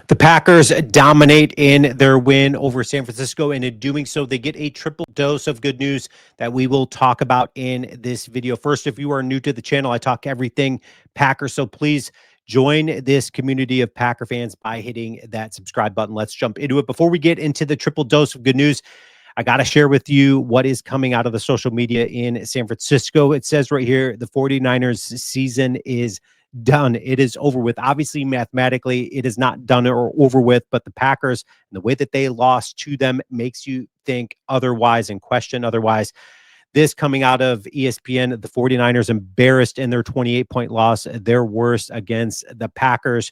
The Packers dominate in their win over San Francisco, and in doing so, they get a triple dose of good news that we will talk about in this video. First, if you are new to the channel, I talk everything Packers, so please join this community of Packer fans by hitting that subscribe button. Let's jump into it. Before we get into the triple dose of good news, I got to share with you what is coming out of the social media in San Francisco. It says right here, the 49ers season is done. It is over with. Obviously, mathematically, it is not done or over with, but the Packers and the way that they lost to them makes you think otherwise and question otherwise. This coming out of ESPN, the 49ers embarrassed in their 28-point loss, their worst against the Packers.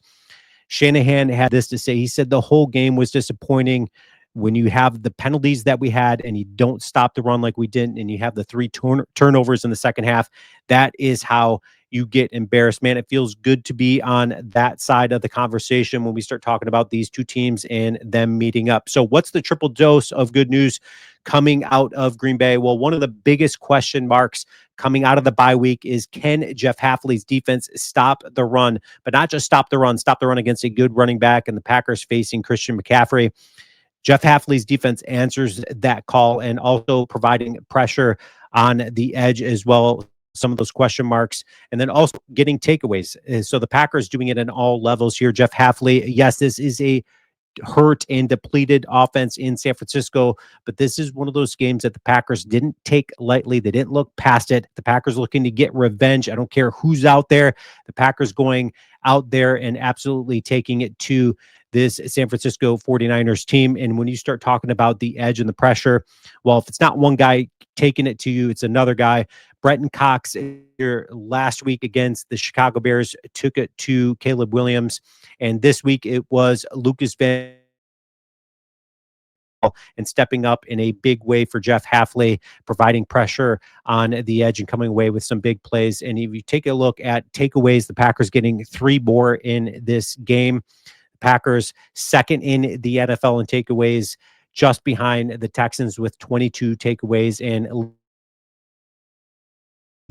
Shanahan had this to say. He said the whole game was disappointing. When you have the penalties that we had and you don't stop the run like we didn't, and you have the three turnovers in the second half, that is how you get embarrassed. Man, it feels good to be on that side of the conversation when we start talking about these two teams and them meeting up. So what's the triple dose of good news coming out of Green Bay? Well, one of the biggest question marks coming out of the bye week is, can Jeff Hafley's defense stop the run? But not just stop the run against a good running back, and the Packers facing Christian McCaffrey. Jeff Hafley's defense answers that call, and also providing pressure on the edge as well. Some of those question marks, and then also getting takeaways. So the Packers doing it in all levels here. Jeff Hafley, yes, this is a hurt and depleted offense in San Francisco, but this is one of those games that the Packers didn't take lightly. They didn't look past it. The Packers looking to get revenge. I don't care who's out there. The Packers going out there and absolutely taking it to this San Francisco 49ers team. And when you start talking about the edge and the pressure, well, if it's not one guy taking it to you, it's another guy. Brenton Cox here last week against the Chicago Bears took it to Caleb Williams. And this week it was Lucas Van and stepping up in a big way for Jeff Hafley, providing pressure on the edge and coming away with some big plays. And if you take a look at takeaways, the Packers getting 3 more in this game. Packers second in the NFL in takeaways, just behind the Texans with 22 takeaways, and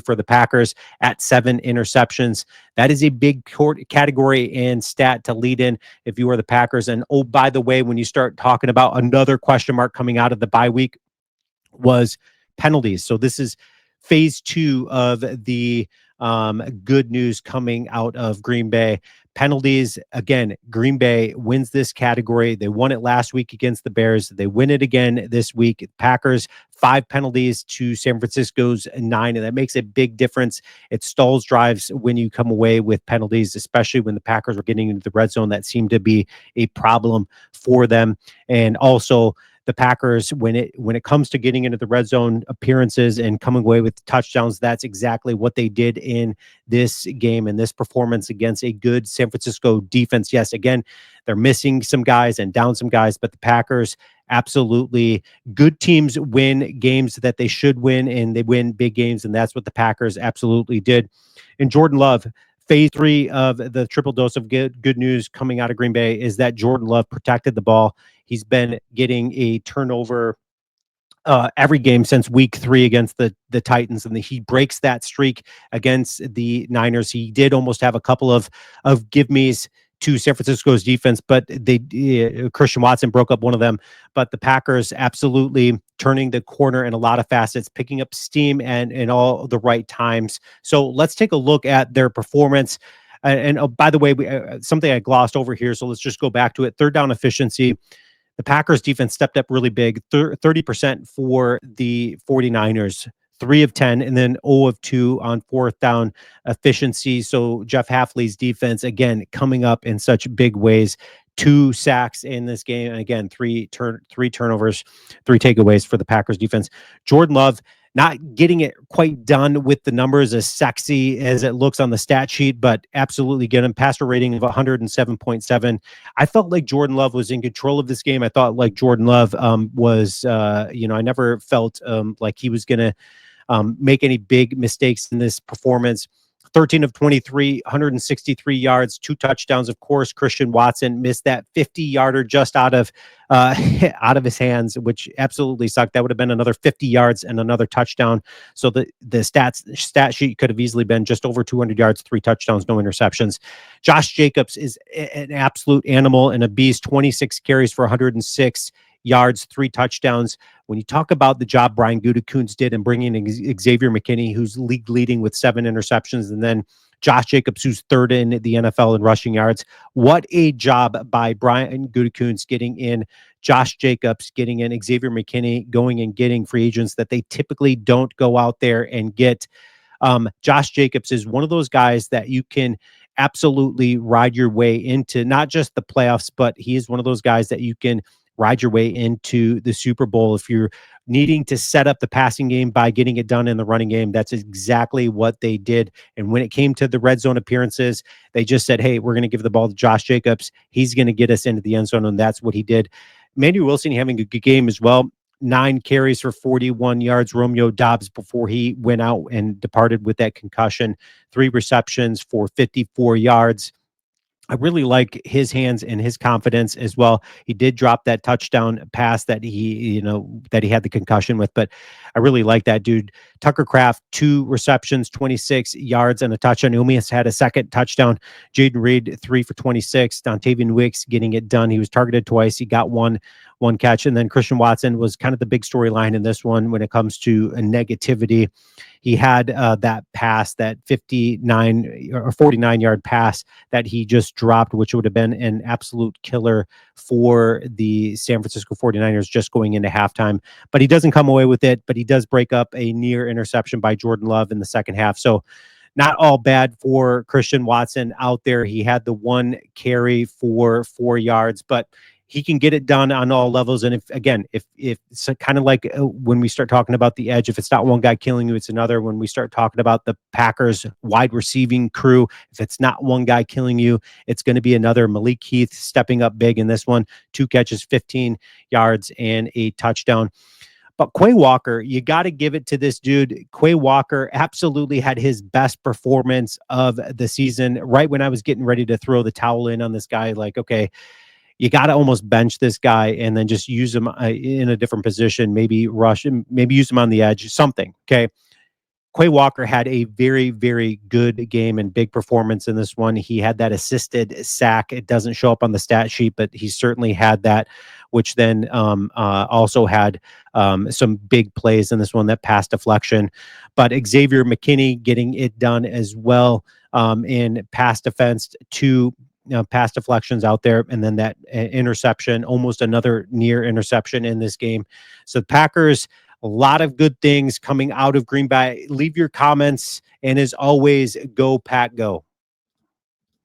for the Packers at 7 interceptions. That is a big category and stat to lead in if you are the Packers. And oh, by the way, when you start talking about another question mark coming out of the bye week was penalties. So this is phase 2 of the good news coming out of Green Bay. Penalties, again, Green Bay wins this category. They won it last week against the Bears. They win it again this week. Packers, 5 penalties to San Francisco's 9, and that makes a big difference. It stalls drives when you come away with penalties, especially when the Packers were getting into the red zone. That seemed to be a problem for them. And also, the Packers, when it comes to getting into the red zone appearances and coming away with touchdowns, that's exactly what they did in this game and this performance against a good San Francisco defense. Yes, again, they're missing some guys and down some guys, but the Packers, absolutely, good teams win games that they should win, and they win big games, and that's what the Packers absolutely did. And Jordan Love, phase 3 of the triple dose of good news coming out of Green Bay is that Jordan Love protected the ball. He's been getting a turnover every game since week 3 against the Titans, and he breaks that streak against the Niners. He did almost have a couple of give-me's to San Francisco's defense, but Christian Watson broke up one of them. But the Packers absolutely turning the corner in a lot of facets, picking up steam and in all the right times. So let's take a look at their performance. And oh, by the way, something I glossed over here, so let's just go back to it. Third down efficiency. The Packers defense stepped up really big, 30% for the 49ers, 3 of 10, and then 0 of 2 on fourth down efficiency. So Jeff Hafley's defense, again, coming up in such big ways. 2 sacks in this game, and again, 3 turnovers, 3 takeaways for the Packers defense. Jordan Love, not getting it quite done with the numbers as sexy as it looks on the stat sheet, but absolutely getting passer rating of 107.7. I felt like Jordan Love was in control of this game. I thought like Jordan Love was, I never felt like he was going to make any big mistakes in this performance. 13 of 23, 163 yards, 2 touchdowns. Of course, Christian Watson missed that 50-yarder just out of out of his hands, which absolutely sucked. That would have been another 50 yards and another touchdown. So the stat sheet could have easily been just over 200 yards, 3 touchdowns, no interceptions. Josh Jacobs is an absolute animal and a beast. 26 carries for 106 yards, 3 touchdowns. When you talk about the job Brian Gutekunst did in bringing in Xavier McKinney, who's league leading with 7 interceptions, and then Josh Jacobs, who's third in the NFL in rushing yards. What a job by Brian Gutekunst getting in Josh Jacobs, getting in Xavier McKinney, going and getting free agents that they typically don't go out there and get. Josh Jacobs is one of those guys that you can absolutely ride your way into not just the playoffs, but he is one of those guys that you can ride your way into the Super Bowl. If you're needing to set up the passing game by getting it done in the running game, that's exactly what they did. And when it came to the red zone appearances, they just said, hey, we're going to give the ball to Josh Jacobs. He's going to get us into the end zone. And that's what he did. Emmanuel Wilson having a good game as well. 9 carries for 41 yards. Romeo Dobbs, before he went out and departed with that concussion, 3 receptions for 54 yards. I really like his hands and his confidence as well. He did drop that touchdown pass that that he had the concussion with, but I really like that dude. Tucker Kraft, 2 receptions, 26 yards and a touchdown. Umias had a second touchdown. Jaden Reed, 3 for 26. Dontavian Wicks getting it done. He was targeted twice. He got one catch. And then Christian Watson was kind of the big storyline in this one when it comes to negativity. He had that pass, that 59 or 49-yard pass that he just dropped, which would have been an absolute killer for the San Francisco 49ers just going into halftime. But he doesn't come away with it, but he does break up a near interception by Jordan Love in the second half. So not all bad for Christian Watson out there. He had the 1 carry for 4 yards, but he can get it done on all levels. And if it's kind of like when we start talking about the edge, if it's not one guy killing you, it's another. When we start talking about the Packers wide receiving crew, if it's not one guy killing you, it's going to be another. Malik Heath stepping up big in this one, 2 catches, 15 yards and a touchdown. But Quay Walker, you got to give it to this dude. Quay Walker absolutely had his best performance of the season. Right when I was getting ready to throw the towel in on this guy, like, okay, you got to almost bench this guy and then just use him in a different position, maybe rush him, maybe use him on the edge, something. Okay. Quay Walker had a very, very good game and big performance in this one. He had that assisted sack. It doesn't show up on the stat sheet, but he certainly had that, which then also had some big plays in this one, that pass deflection. But Xavier McKinney getting it done as well in pass defense, 2 pass deflections out there, and then that interception, almost another near interception in this game. So the Packers, a lot of good things coming out of Green Bay. Leave your comments, and as always, go Pack, go.